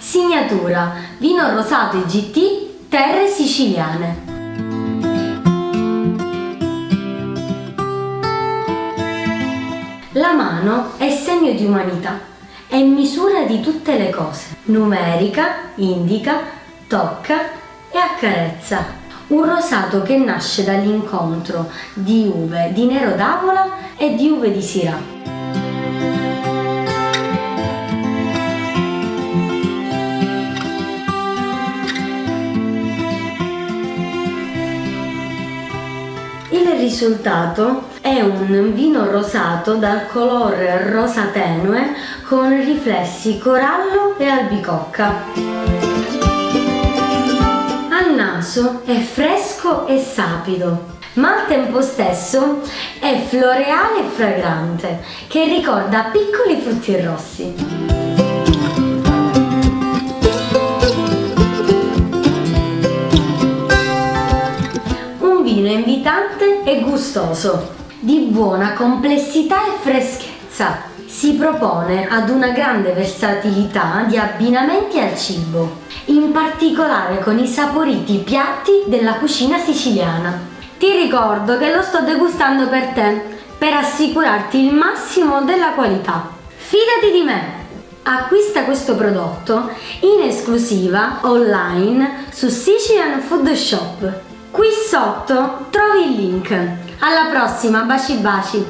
Signatura: vino rosato IGT, terre siciliane. La mano è segno di umanità, è misura di tutte le cose. Numerica, indica, tocca e accarezza. Un rosato che nasce dall'incontro di uve di Nero d'Avola e di uve di Syrah. Il risultato è un vino rosato dal colore rosa tenue con riflessi corallo e albicocca. Al naso è fresco e sapido, ma al tempo stesso è floreale e fragrante, che ricorda piccoli frutti rossi. Vino invitante e gustoso, di buona complessità e freschezza. Si propone ad una grande versatilità di abbinamenti al cibo, in particolare con i saporiti piatti della cucina siciliana. Ti ricordo che lo sto degustando per te, per assicurarti il massimo della qualità. Fidati di me! Acquista questo prodotto in esclusiva online su Sicilian Food Shop. Qui sotto trovi il link. Alla prossima, baci baci!